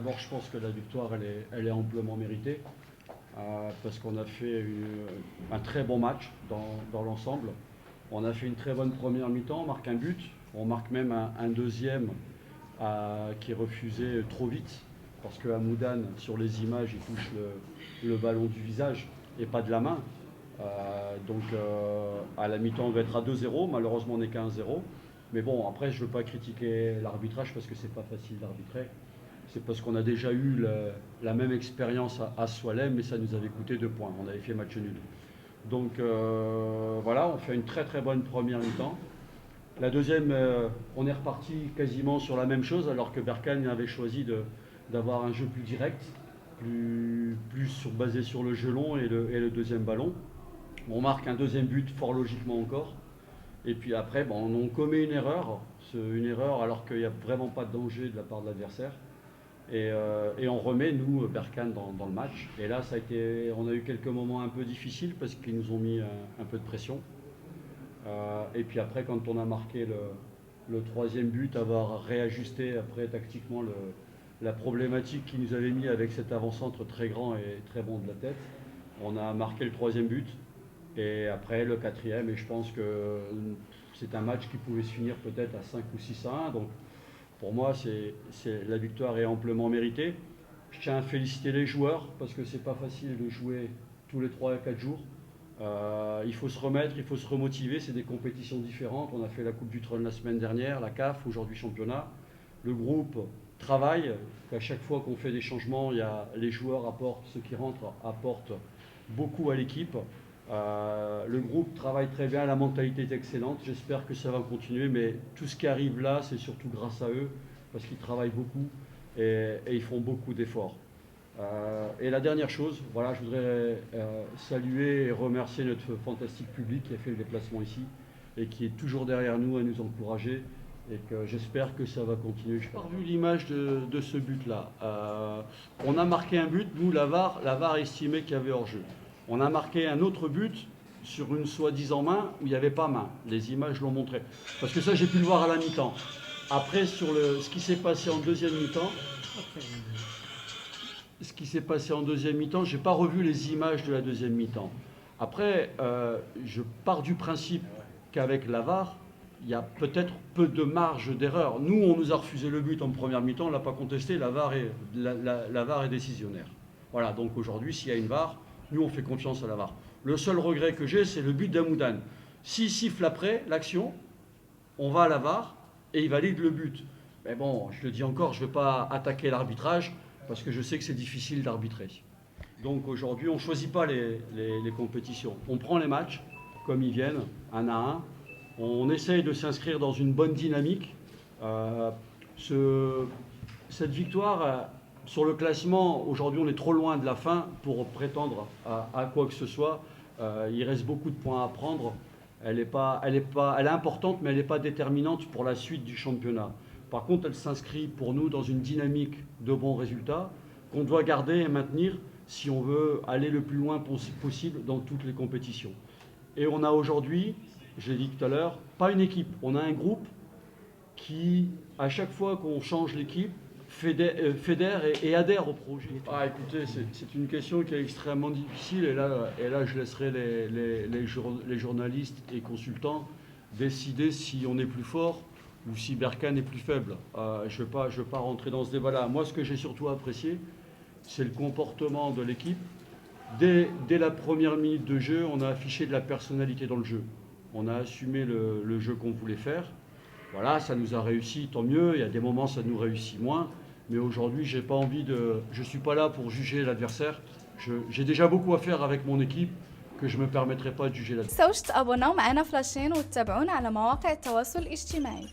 d'abord, je pense que la victoire, elle est amplement méritée, parce qu'on a fait un très bon match dans l'ensemble. On a fait une très bonne première mi-temps, on marque un but, on marque même un deuxième qui est refusé trop vite, parce que Amoudane, sur les images, il touche le ballon du visage et pas de la main. À la mi-temps, on va être à 2-0, malheureusement on n'est qu'à 1-0. Mais bon, après, je ne veux pas critiquer l'arbitrage parce que c'est pas facile d'arbitrer. C'est parce qu'on a déjà eu la même expérience à Soilem, mais ça nous avait coûté 2 points. On avait fait match nul. Donc voilà, on fait une très très bonne première mi-temps. La deuxième, on est reparti quasiment sur la même chose, alors que Berkane avait choisi d'avoir un jeu plus direct, plus basé sur le jeu long et le deuxième ballon. On marque un deuxième but fort logiquement encore. Et puis après, on commet une erreur alors qu'il n'y a vraiment pas de danger de la part de l'adversaire. Et on remet, nous, Berkane dans le match. Et là, on a eu quelques moments un peu difficiles parce qu'ils nous ont mis un peu de pression. Et puis après, quand on a marqué le troisième but, avoir réajusté après tactiquement la problématique qui nous avait mis avec cet avant-centre très grand et très bon de la tête, on a marqué le troisième but. Et après le quatrième, et je pense que c'est un match qui pouvait se finir peut-être à 5 ou 6-1. Donc pour moi, la victoire est amplement méritée. Je tiens à féliciter les joueurs parce que c'est pas facile de jouer tous les 3 à 4 jours. Il faut se remettre, il faut se remotiver, c'est des compétitions différentes. On a fait la Coupe du Trône la semaine dernière, la CAF, aujourd'hui championnat. Le groupe travaille, qu'à chaque fois qu'on fait des changements, les joueurs apportent, ceux qui rentrent apportent beaucoup à l'équipe. Le groupe travaille très bien, la mentalité est excellente, j'espère que ça va continuer, mais tout ce qui arrive là, c'est surtout grâce à eux, parce qu'ils travaillent beaucoup et ils font beaucoup d'efforts. Et la dernière chose, voilà, je voudrais saluer et remercier notre fantastique public qui a fait le déplacement ici et qui est toujours derrière nous à nous encourager, et que j'espère que ça va continuer. Je n'ai pas vu l'image de ce but-là. On a marqué un but, nous, la VAR estimait qu'il y avait hors-jeu. On a marqué un autre but sur une soi-disant main où il n'y avait pas main. Les images l'ont montré. Parce que ça, j'ai pu le voir à la mi-temps. Après, sur ce qui s'est passé en deuxième mi-temps, je n'ai pas revu les images de la deuxième mi-temps. Après, je pars du principe qu'avec la VAR, il y a peut-être peu de marge d'erreur. Nous, on nous a refusé le but en première mi-temps, on ne l'a pas contesté, la VAR est décisionnaire. Voilà, donc aujourd'hui, s'il y a une VAR, nous, on fait confiance à la VAR. Le seul regret que j'ai, c'est le but d'Amoudane. S'il siffle après l'action, on va à la VAR et il valide le but. Mais bon, je le dis encore, je ne vais pas attaquer l'arbitrage parce que je sais que c'est difficile d'arbitrer. Donc aujourd'hui, on ne choisit pas les compétitions. On prend les matchs comme ils viennent, un à un. On essaye de s'inscrire dans une bonne dynamique. Cette victoire... Sur le classement, aujourd'hui, on est trop loin de la fin pour prétendre à quoi que ce soit. Il reste beaucoup de points à prendre. Elle est importante, mais elle n'est pas déterminante pour la suite du championnat. Par contre, elle s'inscrit pour nous dans une dynamique de bons résultats qu'on doit garder et maintenir si on veut aller le plus loin possible dans toutes les compétitions. Et on a aujourd'hui, je l'ai dit tout à l'heure, pas une équipe. On a un groupe qui, à chaque fois qu'on change l'équipe, fédère et adhère au projet. Écoutez, c'est une question qui est extrêmement difficile, et là je laisserai les journalistes et consultants décider si on est plus fort ou si Berkane est plus faible. Je ne veux pas rentrer dans ce débat-là. Moi, ce que j'ai surtout apprécié, c'est le comportement de l'équipe. Dès la première minute de jeu, on a affiché de la personnalité dans le jeu. On a assumé le jeu qu'on voulait faire. Voilà, ça nous a réussi, tant mieux. Il y a des moments, ça nous réussit moins. Mais aujourd'hui, je ne suis pas là pour juger l'adversaire. J'ai déjà beaucoup à faire avec mon équipe que je ne me permettrai pas de juger l'adversaire. تنسوش تابوناو معنا فلاشين وتتابعونا على مواقع التواصل الاجتماعي.